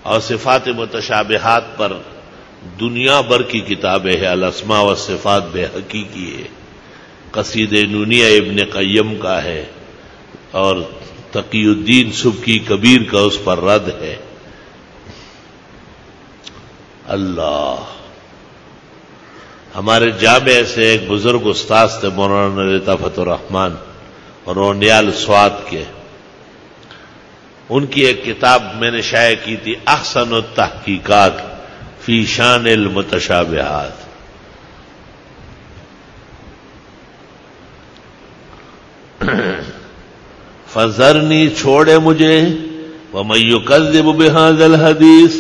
اور صفات متشابہات پر دنیا بھر کی کتابیں ہیں. الاسماء والصفات بیہقی کی ہے، قصیدہ نونیہ ابن قیم کا ہے، اور تقی الدین سبکی کبیر کا اس پر رد ہے. اللہ، ہمارے جامع سے ایک بزرگ استاذ تھے مولانا لطافت الرحمان اور رونیال سوات کے. ان کی ایک کتاب میں نے شائع کی تھی، احسن التحقیقات فی شان المتشابہات. فذرنی، چھوڑے مجھے، ومن یکذب بہذا الحدیث،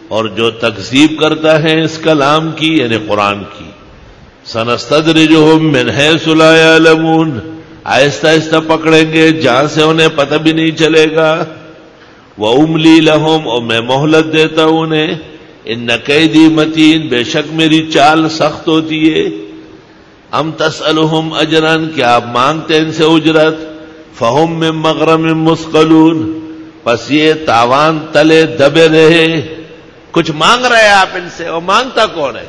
اور جو تکذیب کرتا ہے اس کلام کی یعنی قرآن کی. سنستدرجہم من حیث لا یعلمون، آہستہ آہستہ پکڑیں گے جہاں سے انہیں پتہ بھی نہیں چلے گا. وَأُمْلِي لَهُمْ، اور میں مہلت دیتا ہوں انہیں. ان کیدی متین، بے شک میری چال سخت ہوتی ہے. ام تسألہم اجرا، کیا آپ مانگتے ان سے اجرت. فہم من مغرم مثقلون، پس یہ تاوان تلے دبے رہے. کچھ مانگ رہے ہیں آپ ان سے، اور مانگتا کون ہے؟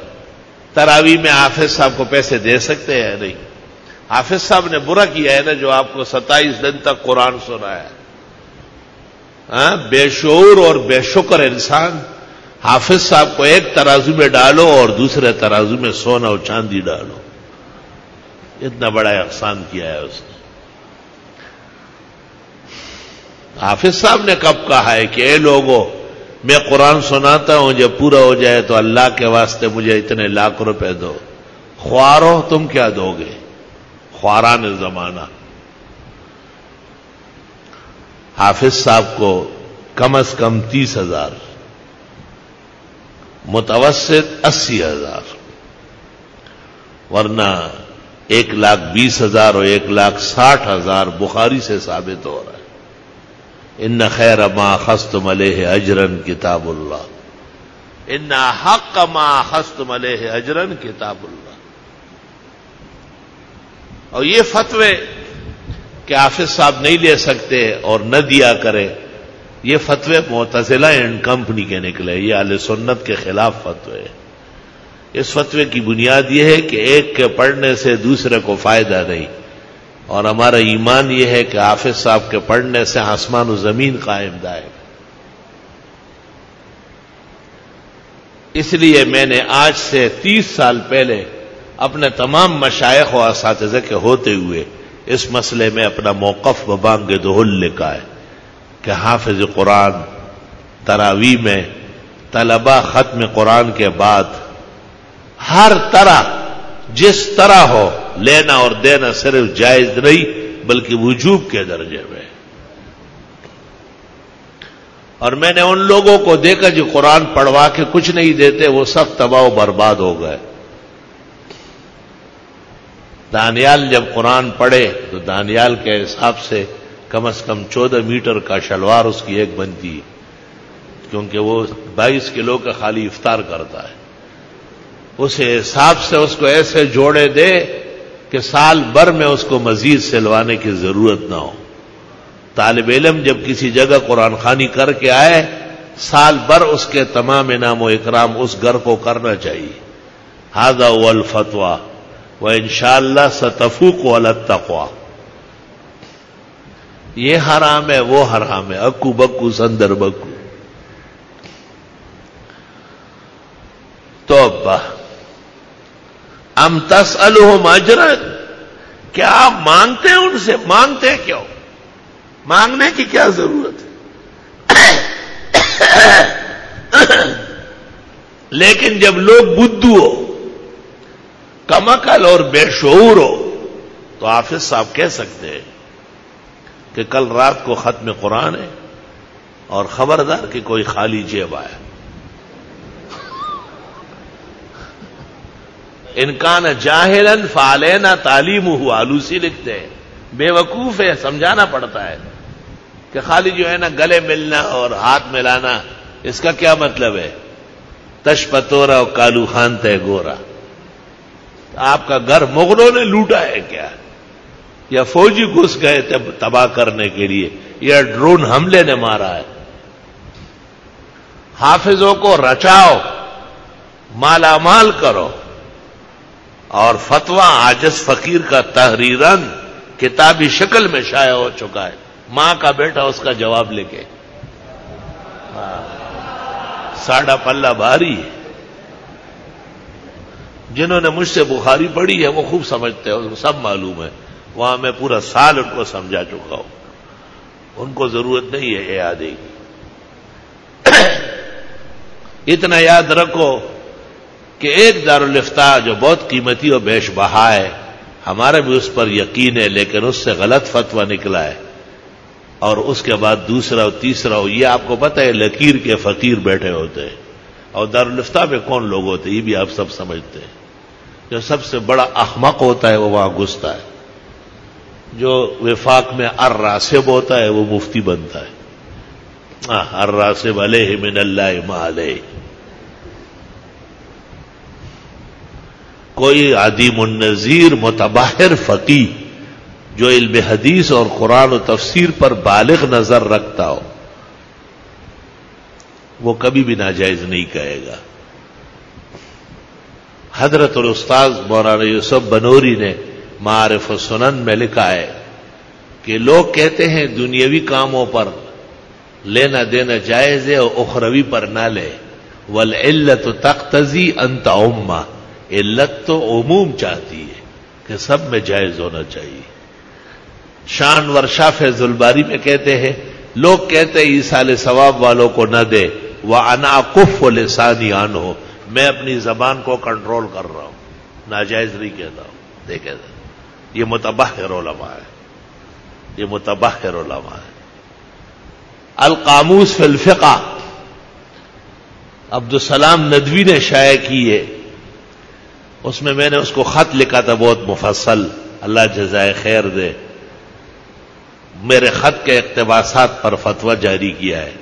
تراویح میں حافظ صاحب کو پیسے دے سکتے ہیں؟ نہیں. حافظ صاحب نے برا کیا ہے نا جو آپ کو 27 دن تک قرآن سنایا. بے شعور اور بے شکر انسان. حافظ صاحب کو ایک ترازو میں ڈالو اور دوسرے ترازو میں سونا اور چاندی ڈالو. اتنا بڑا احسان کیا ہے اس نے. حافظ صاحب نے کب کہا ہے کہ اے لوگو، میں قرآن سناتا ہوں، جب پورا ہو جائے تو اللہ کے واسطے مجھے اتنے لاکھ روپے دو. خوارو، تم کیا دو گے؟ خواران زمانہ. حافظ صاحب کو کم از کم 30,000، متوسط 80,000، ورنہ 1,20,000 اور 1,60,000 بخاری سے ثابت ہو رہا ہے. ان خیر ما اخذتم علیہ اجرا کتاب اللہ، ان حق ما اخذتم علیہ اجرا کتاب اللہ. اور یہ فتوے کہ حافظ صاحب نہیں لے سکتے اور نہ دیا کرے، یہ فتوے معتزلہ اینڈ کمپنی کے نکلے. یہ اہل سنت کے خلاف فتوے. اس فتوے کی بنیاد یہ ہے کہ ایک کے پڑھنے سے دوسرے کو فائدہ نہیں، اور ہمارا ایمان یہ ہے کہ حافظ صاحب کے پڑھنے سے آسمان و زمین قائم دائم. اس لیے میں نے آج سے 30 سال پہلے اپنے تمام مشائخ و اساتذہ کے ہوتے ہوئے اس مسئلے میں اپنا موقف ببانگ دہل لکھا ہے کہ حافظ قرآن تراویح میں طلبہ ختم قرآن کے بعد ہر طرح جس طرح ہو لینا اور دینا صرف جائز نہیں بلکہ وجوب کے درجے میں. اور میں نے ان لوگوں کو دیکھا جو قرآن پڑھوا کے کچھ نہیں دیتے، وہ سب تباہ و برباد ہو گئے. دانیال جب قرآن پڑھے تو دانیال کے حساب سے کم از کم 14 میٹر کا شلوار اس کی ایک بنتی، کیونکہ وہ 22 کلو کا خالی افطار کرتا ہے. اس حساب سے اس کو ایسے جوڑے دے کہ سال بھر میں اس کو مزید سلوانے کی ضرورت نہ ہو. طالب علم جب کسی جگہ قرآن خوانی کر کے آئے، سال بھر اس کے تمام انعام و اکرام اس گھر کو کرنا چاہیے. ھذا هو الفتویٰ وانشاءاللہ ستفوق علی التقویٰ. یہ حرام ہے، وہ حرام ہے، اکو بکو سندر بکو. توبہ. ام تسألہم اجرا، کیا آپ مانگتے ہیں ان سے؟ مانگتے کیوں؟ مانگنے کی کیا ضرورت ہے؟ لیکن جب لوگ بدھو ہو، کم عقل اور بے شعور ہو تو حافظ صاحب کہہ سکتے ہیں کہ کل رات کو ختم قرآن ہے اور خبردار کہ کوئی خالی جیب آیا. ان کان جاہلا فعلینا تعلیمہ، آلوسی لکھتے ہیں. بے وقوف ہے، سمجھانا پڑتا ہے کہ خالی جو ہے نا گلے ملنا اور ہاتھ ملانا، اس کا کیا مطلب ہے؟ تش پتورا اور کالو خان تے گورا. آپ کا گھر مغلوں نے لوٹا ہے کیا؟ یا فوجی گھس گئے تھے تباہ کرنے کے لیے یا ڈرون حملے نے مارا ہے. حافظوں کو رچاؤ، مالا مال کرو، اور فتویٰ عاجز فقیر کا تحریراً کتابی شکل میں شائع ہو چکا ہے. ماں کا بیٹا اس کا جواب لے کے ساڑھا پلہ بھاری ہے. جنہوں نے مجھ سے بخاری پڑھی ہے وہ خوب سمجھتے ہیں، ان کو سب معلوم ہے. وہاں میں پورا سال ان کو سمجھا چکا ہوں، ان کو ضرورت نہیں ہے اعادے کی. اتنا یاد رکھو کہ ایک دارالافتاء جو بہت قیمتی اور بیش بہا ہے، ہمارا بھی اس پر یقین ہے، لیکن اس سے غلط فتویٰ نکلا ہے، اور اس کے بعد دوسرا اور تیسرا ہو. یہ آپ کو پتہ ہے لکیر کے فقیر بیٹھے ہوتے ہیں، اور دارالافتاء میں کون لوگ ہوتے ہیں یہ بھی آپ سب سمجھتے ہیں. جو سب سے بڑا احمق ہوتا ہے وہ وہاں گھستا ہے، جو وفاق میں الراسب ہوتا ہے وہ مفتی بنتا ہے. الراسب علیہ من اللہ ما علیہ. کوئی عدیم النظیر متبحر فقیہ جو علم حدیث اور قرآن و تفسیر پر بالغ نظر رکھتا ہو وہ کبھی بھی ناجائز نہیں کہے گا. حضرت الاستاذ مولانا یوسف بنوری نے معارف السنن میں لکھا ہے کہ لوگ کہتے ہیں دنیاوی کاموں پر لینا دینا جائز ہے اور اخروی پر نہ لے. والعلت تقتضی ان تعم، علت تو عموم چاہتی ہے کہ سب میں جائز ہونا چاہیے. شان ورشا فیض الباری میں کہتے ہیں لوگ کہتے ہیں ایصال ثواب والوں کو نہ دے، وَأَنَا أَكُفُّ لِسَانِي عَنْهُ، میں اپنی زبان کو کنٹرول کر رہا ہوں، ناجائز نہیں کہتا ہوں. دیکھیں یہ متبحر علماء ہے، یہ متبحر علماء ہے. القاموس فی الفقہ عبدالسلام ندوی نے شائع کی ہے، اس میں نے اس کو خط لکھا تھا بہت مفصل، اللہ جزائے خیر دے. میرے خط کے اقتباسات پر فتویٰ جاری کیا ہے،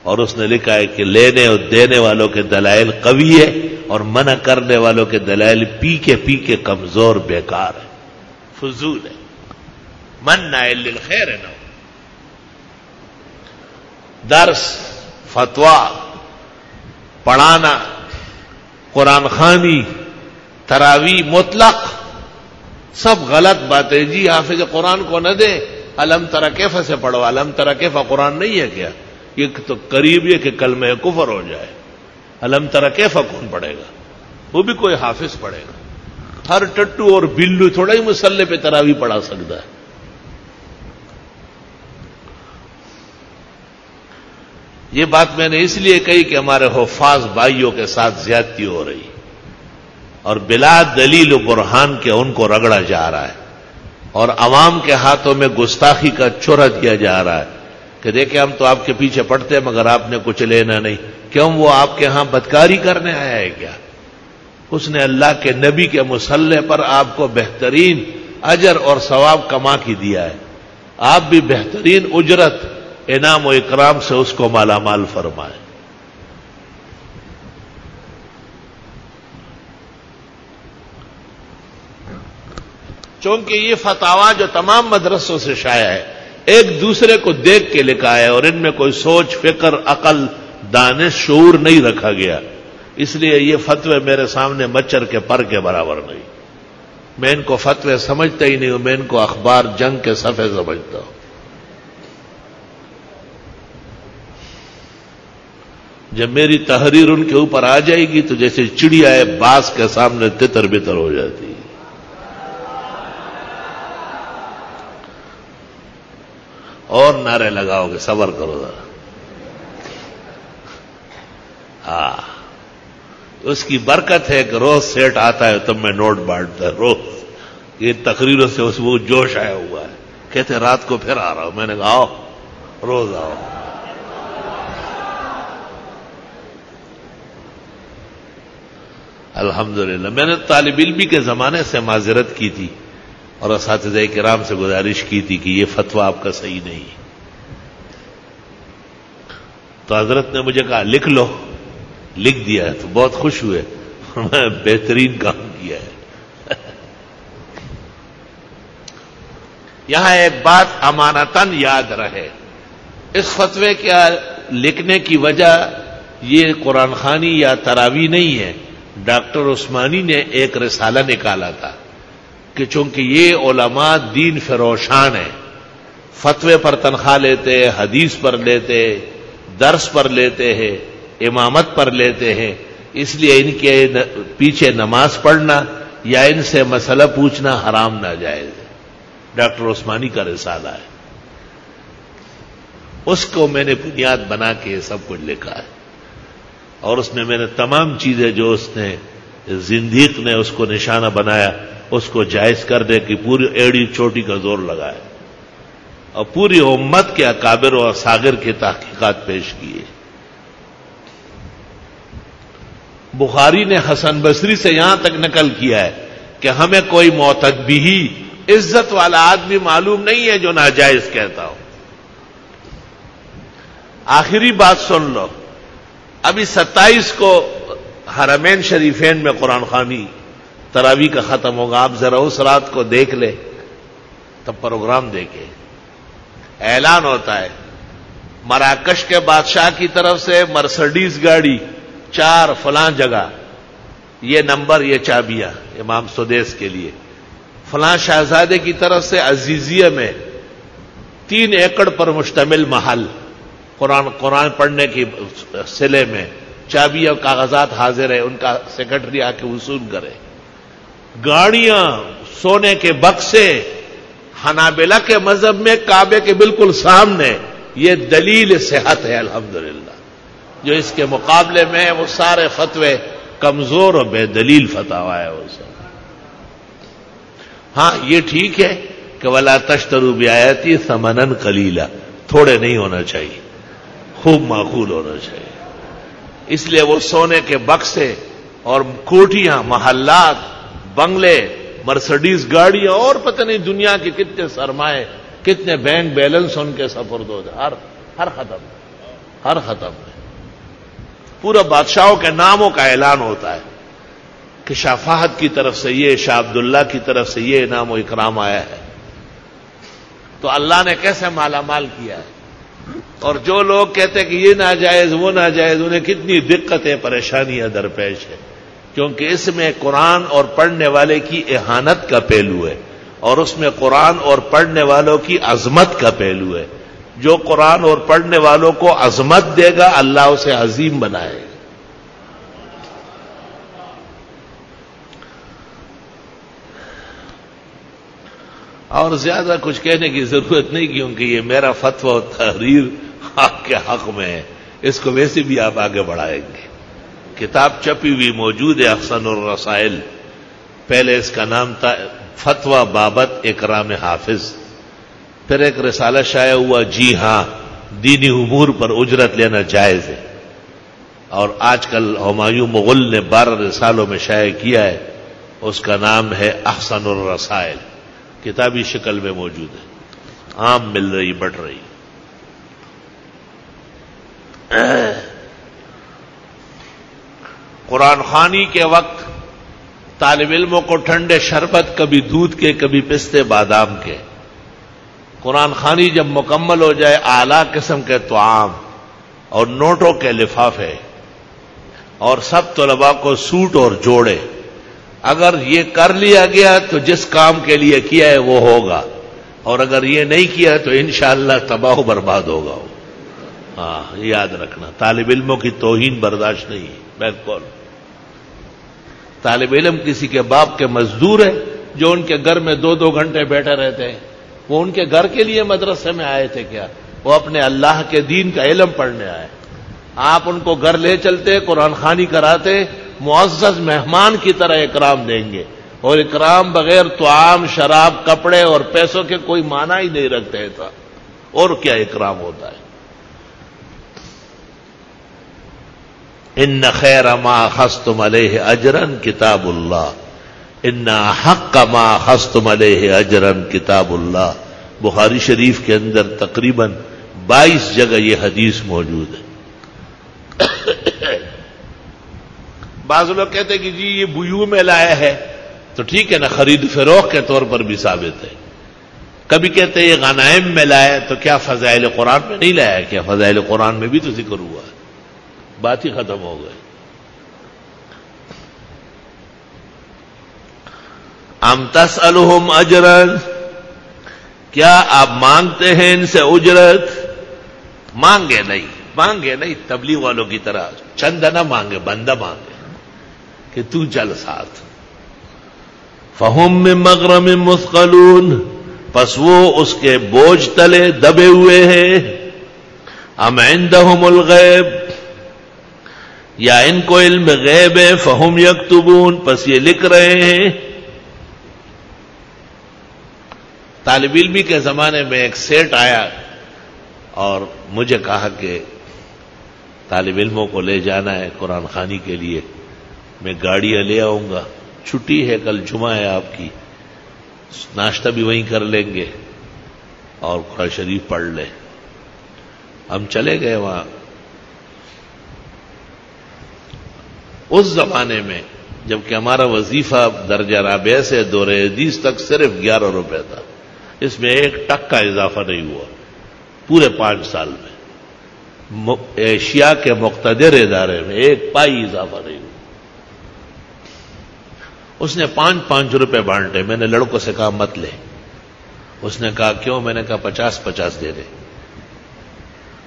اور اس نے لکھا ہے کہ لینے اور دینے والوں کے دلائل قوی ہے اور منع کرنے والوں کے دلائل پی کے کمزور بیکار ہے، فضول ہے. منع للخیر ہے نا. درس، فتویٰ، پڑھانا، قرآن خوانی، تراویح مطلق سب غلط باتیں. جی حافظ قرآن کو نہ دے، الم تری کیف سے پڑھو. الم تری کیف قرآن نہیں ہے کیا؟ یہ تو قریب ہے کہ کلمہ کفر ہو جائے. الم تری کیف کون پڑھے گا؟ وہ بھی کوئی حافظ پڑھے گا. ہر ٹٹو اور بلو تھوڑا ہی مصلے پہ تراویح پڑھا سکتا ہے. یہ بات میں نے اس لیے کہی کہ ہمارے حفاظ بھائیوں کے ساتھ زیادتی ہو رہی اور بلا دلیل و برہان کے ان کو رگڑا جا رہا ہے، اور عوام کے ہاتھوں میں گستاخی کا چورا دیا جا رہا ہے کہ دیکھیں ہم تو آپ کے پیچھے پڑتے ہیں مگر آپ نے کچھ لینا نہیں. کیوں؟ وہ آپ کے ہاں بدکاری کرنے آیا ہے کیا؟ اس نے اللہ کے نبی کے مصلے پر آپ کو بہترین اجر اور ثواب کما کے دیا ہے. آپ بھی بہترین اجرت، انعام و اکرام سے اس کو مالا مال فرمائے. چونکہ یہ فتاوا جو تمام مدرسوں سے شائع ہے ایک دوسرے کو دیکھ کے لکھا ہے، اور ان میں کوئی سوچ، فکر، عقل، دانش، شعور نہیں رکھا گیا. اس لیے یہ فتوے میرے سامنے مچھر کے پر کے برابر نہیں. میں ان کو فتوے سمجھتا ہی نہیں ہوں، میں ان کو اخبار جنگ کے صفحے سمجھتا ہوں. جب میری تحریر ان کے اوپر آ جائے گی تو جیسے چڑیا ہے باز کے سامنے تتر بتر ہو جاتی ہے. اور نعرے لگاؤ گے، صبر کرو ذرا. اس کی برکت ہے کہ روز سیٹ آتا ہے تب میں نوٹ بانٹتا ہے. روز یہ تقریروں سے اس وہ جوش آیا ہوا ہے. کہتے رات کو پھر آ رہا ہوں. میں نے کہا آؤ، روز آؤ. الحمدللہ. میں نے طالب علمی کے زمانے سے معذرت کی تھی اور اساتذہ کرام سے گزارش کی تھی کہ یہ فتویٰ آپ کا صحیح نہیں. تو حضرت نے مجھے کہا لکھ لو. لکھ دیا ہے تو بہت خوش ہوئے. میں بہترین کام کیا ہے. یہاں ایک بات امانتاً یاد رہے، اس فتوے کے لکھنے کی وجہ یہ قرآن خوانی یا تراوی نہیں ہے. ڈاکٹر عثمانی نے ایک رسالہ نکالا تھا کہ چونکہ یہ علماء دین فروشان ہیں، فتوے پر تنخواہ لیتے، حدیث پر لیتے، درس پر لیتے ہیں، امامت پر لیتے ہیں، اس لیے ان کے پیچھے نماز پڑھنا یا ان سے مسئلہ پوچھنا حرام ناجائز ہے. ڈاکٹر عثمانی کا رسالہ ہے، اس کو میں نے بنیاد بنا کے یہ سب کچھ لکھا ہے، اور اس میں نے تمام چیزیں جو اس نے زندیق نے اس کو نشانہ بنایا اس کو جائز کرنے کی پوری ایڑی چوٹی کا زور لگایا، اور پوری امت کے اکابر و اصاغر کی تحقیقات پیش کیے. بخاری نے حسن بصری سے یہاں تک نقل کیا ہے کہ ہمیں کوئی معتد بھی عزت والا آدمی معلوم نہیں ہے جو ناجائز کہتا ہو. آخری بات سن لو، ابھی 27 کو حرمین شریفین میں قرآن خوانی تراوی کا ختم ہوگا. آپ ذرا اس رات کو دیکھ لیں، تب پروگرام دیکھیں. اعلان ہوتا ہے مراکش کے بادشاہ کی طرف سے مرسڈیز گاڑی 4 فلاں جگہ، یہ نمبر، یہ چابیاں امام سدیس کے لیے. فلاں شہزادے کی طرف سے عزیزیہ میں 3 ایکڑ پر مشتمل محل، قرآن پڑھنے کی سلے میں چابیاں کاغذات حاضر ہے، ان کا سیکرٹری آ کے وصول کرے. گاڑیاں، سونے کے بکسے، حنابلہ کے مذہب میں کعبے کے بالکل سامنے، یہ دلیل صحت ہے الحمدللہ. جو اس کے مقابلے میں وہ سارے فتوے کمزور اور بے دلیل فتاوا ہے وہ سب. ہاں یہ ٹھیک ہے کہ ولا تشتروا بآیاتی ثمنا قلیلا، تھوڑے نہیں ہونا چاہیے، خوب معقول ہونا چاہیے. اس لیے وہ سونے کے بکسے اور کوٹیاں، محلات، بنگلے، مرسڈیز گاڑیاں اور پتہ نہیں دنیا کے کتنے سرمائے، کتنے بینک بیلنس ان کے سپرد ہوتے، ہر ختم. پورا بادشاہوں کے ناموں کا اعلان ہوتا ہے کہ شاہ فہد کی طرف سے یہ، شاہ عبداللہ کی طرف سے یہ انعام و اکرام آیا ہے. تو اللہ نے کیسے مالا مال کیا ہے. اور جو لوگ کہتے کہ یہ ناجائز وہ ناجائز، انہیں کتنی دقتیں پریشانیاں درپیش ہے، کیونکہ اس میں قرآن اور پڑھنے والے کی اہانت کا پہلو ہے، اور اس میں قرآن اور پڑھنے والوں کی عظمت کا پہلو ہے. جو قرآن اور پڑھنے والوں کو عظمت دے گا اللہ اسے عظیم بنائے گا. اور زیادہ کچھ کہنے کی ضرورت نہیں، کیونکہ یہ میرا فتویٰ و تحریر آپ کے حق میں ہے، اس کو ویسے بھی آپ آگے بڑھائیں گے. کتاب چھپی ہوئی موجود ہے، احسن الرسائل. پہلے اس کا نام تھا فتویٰ بابت اکرام حافظ، پھر ایک رسالہ شائع ہوا جی ہاں دینی امور پر اجرت لینا جائز ہے، اور آج کل ہمایوں مغل نے 12 رسالوں میں شائع کیا ہے، اس کا نام ہے احسن الرسائل. کتابی شکل میں موجود ہے، عام مل رہی، بٹ رہی. قرآن خوانی کے وقت طالب علموں کو ٹھنڈے شربت، کبھی دودھ کے، کبھی پستے بادام کے. قرآن خوانی جب مکمل ہو جائے اعلیٰ قسم کے طعام اور نوٹوں کے لفافے، اور سب طلباء کو سوٹ اور جوڑے. اگر یہ کر لیا گیا تو جس کام کے لیے کیا ہے وہ ہوگا، اور اگر یہ نہیں کیا تو انشاءاللہ تباہ و برباد ہوگا. ہاں یاد رکھنا، طالب علموں کی توہین برداشت نہیں ہے. بالکل طالب علم کسی کے باپ کے مزدور ہے جو ان کے گھر میں 2-2 گھنٹے بیٹھے رہتے ہیں. وہ ان کے گھر کے لیے مدرسے میں آئے تھے کیا؟ وہ اپنے اللہ کے دین کا علم پڑھنے آئے. آپ ان کو گھر لے چلتے، قرآن خوانی کراتے، معزز مہمان کی طرح اکرام دیں گے. اور اکرام بغیر طعام، شراب، کپڑے اور پیسوں کے کوئی معنی ہی نہیں رکھتے تھا. اور کیا اکرام ہوتا ہے. ان خیر ما اخذتم علیہ اجرا کتاب اللہ، ان حق ما اخذتم علیہ اجرا کتاب اللہ. بخاری شریف کے اندر تقریباً 22 جگہ یہ حدیث موجود ہے. بعض لوگ کہتے ہیں کہ جی یہ بیوع میں لایا ہے تو ٹھیک ہے نا، خرید فروخت کے طور پر بھی ثابت ہے. کبھی کہتے یہ غنائم میں لائے تو کیا فضائل قرآن میں نہیں لایا؟ کیا فضائل قرآن میں بھی تو ذکر ہوا؟ بات ہی ختم ہو گئی. ام تسألہم اجرا، کیا آپ مانگتے ہیں ان سے اجرت؟ مانگے نہیں، تبلیغ والوں کی طرح چند نہ مانگے، بندہ مانگے کہ تو چل ساتھ. فہم من مغرم مثقلون، پس وہ اس کے بوجھ تلے دبے ہوئے ہیں. ام عندہم الغیب، یا ان کو علم غیب ہے. فہم یکتبون، پس یہ لکھ رہے ہیں. طالب علمی کے زمانے میں ایک سیٹ آیا اور مجھے کہا کہ طالب علموں کو لے جانا ہے قرآن خوانی کے لیے، میں گاڑیاں لے آؤں گا، چھٹی ہے، کل جمعہ ہے آپ کی، ناشتہ بھی وہیں کر لیں گے اور قرآن شریف پڑھ لیں. ہم چلے گئے وہاں. اس زمانے میں جبکہ ہمارا وظیفہ درجہ رابعہ سے دور حدیث تک صرف 11 روپے تھا، اس میں 1 ٹک کا اضافہ نہیں ہوا پورے 5 سال میں. ایشیا کے مقتدر ادارے میں 1 پائی اضافہ نہیں ہوا. اس نے 5 روپے بانٹے. میں نے لڑکوں سے کہا مت لے. اس نے کہا کیوں؟ میں نے کہا 50 دے دے.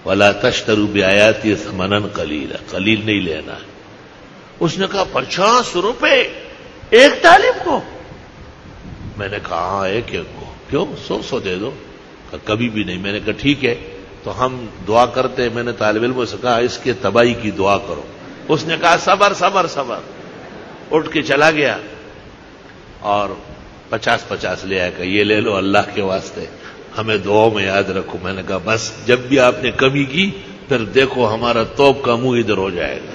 وَلَا تَشْتَرُوا بِآيَاتِي ثَمَنًا قَلِيلًا، قلیل نہیں لینا. اس نے کہا 50 روپے ایک طالب کو؟ میں نے کہا ہاں ایک کو. کیوں؟ 100 دے دو. کبھی بھی نہیں. میں نے کہا ٹھیک ہے تو ہم دعا کرتے. میں نے طالب علموں سے کہا اس کے تباہی کی دعا کرو. اس نے کہا صبر صبر صبر. اٹھ کے چلا گیا اور 50 لے آیا کہ یہ لے لو اللہ کے واسطے، ہمیں دعاؤں میں یاد رکھو. میں نے کہا بس جب بھی آپ نے کمی کی پھر دیکھو ہمارا توپ کا منہ ادھر ہو جائے گا.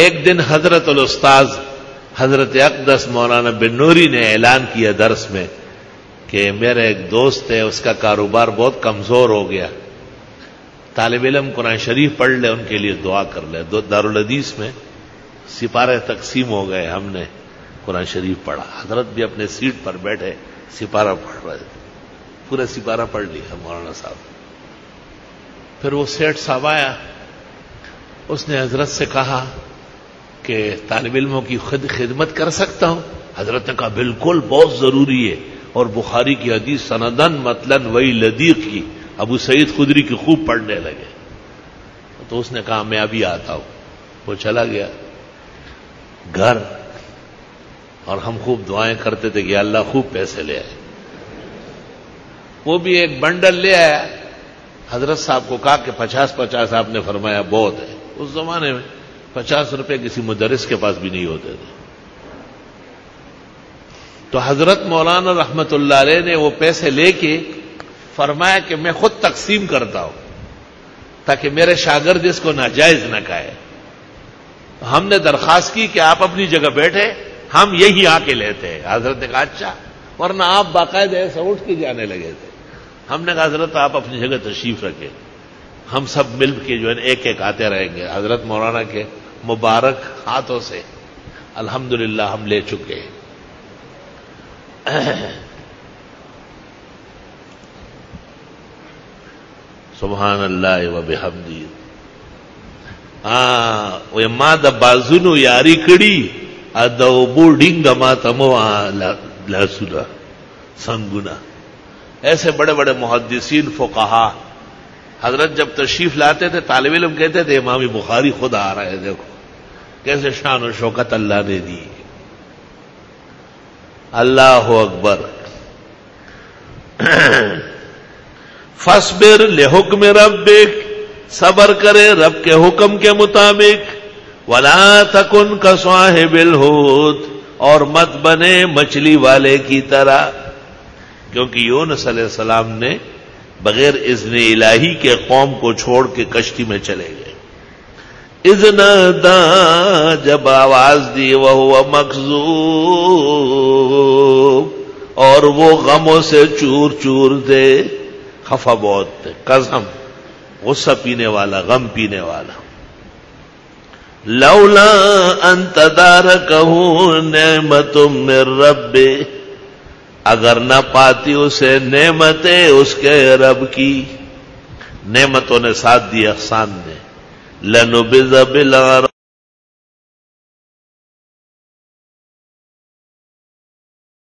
ایک دن حضرت الاستاذ حضرت اقدس مولانا بن نوری نے اعلان کیا درس میں کہ میرا ایک دوست ہے، اس کا کاروبار بہت کمزور ہو گیا، طالب علم قرآن شریف پڑھ لے، ان کے لیے دعا کر لے. دارالحدیث میں سپارے تقسیم ہو گئے، ہم نے قرآن شریف پڑھا. حضرت بھی اپنے سیٹ پر بیٹھے سپارہ پڑھ رہے تھے. پورا سپارہ پڑھ لیا مولانا صاحب. پھر وہ سیٹھ صاحب آیا، اس نے حضرت سے کہا کہ طالب علموں کی خدمت کر سکتا ہوں؟ حضرت نے کہا بالکل، بہت ضروری ہے. اور بخاری کی حدیث سندن متلن وہی لدیق کی ابو سعید خدری کی خوب پڑھنے لگے. تو اس نے کہا میں ابھی آتا ہوں. وہ چلا گیا گھر اور ہم خوب دعائیں کرتے تھے کہ اللہ خوب پیسے لے آئے. وہ بھی ایک بنڈل لے آیا. حضرت صاحب کو کہا کہ 50 آپ نے فرمایا بہت ہے. اس زمانے میں 50 روپے کسی مدرس کے پاس بھی نہیں ہوتے تھے. تو حضرت مولانا رحمت اللہ علیہ نے وہ پیسے لے کے فرمایا کہ میں خود تقسیم کرتا ہوں تاکہ میرے شاگرد اس کو ناجائز نہ کہے. ہم نے درخواست کی کہ آپ اپنی جگہ بیٹھے، ہم یہی آ کے لیتے ہیں. حضرت نے کہا اچھا، ورنہ آپ باقاعدہ ایسا اٹھ کے جانے لگے تھے. ہم نے کہا حضرت آپ اپنی جگہ تشریف رکھیں، ہم سب مل کے جو ہے ایک ایک آتے رہیں گے. حضرت مولانا کے مبارک ہاتھوں سے الحمدللہ ہم لے چکے. سبحان اللہ و بحمدی. وہ ما د بازونو یاری کړي ا د بورډینګ ما تمو لاسونه سنگنا. ایسے بڑے بڑے محدثین فقہا حضرت جب تشریف لاتے تھے طالب علم کہتے تھے امام بخاری خود آ رہے ہیں، دیکھو کیسے شان و شوکت اللہ نے دی. اللہ اکبر. فاصبر لحکم ربک، صبر کرے رب کے حکم کے مطابق. ولا تکن کصاحب الحوت، اور مت بنے مچھلی والے کی طرح، کیونکہ یونس علیہ السلام نے بغیر اذن الہی کے قوم کو چھوڑ کے کشتی میں چلے گئے. اذ نادا، جب آواز دی، وہو مکذوب، اور وہ غموں سے چور چور تھے، خفا بہت تھے. قزم غصہ پینے والا، غم پینے والا. لولا ان تدارکہ نعمت من ربہ، اگر نہ پاتی اسے نعمتیں اس کے رب کی، نعمتوں نے ساتھ دی احسان نے، لنبذ بالعراء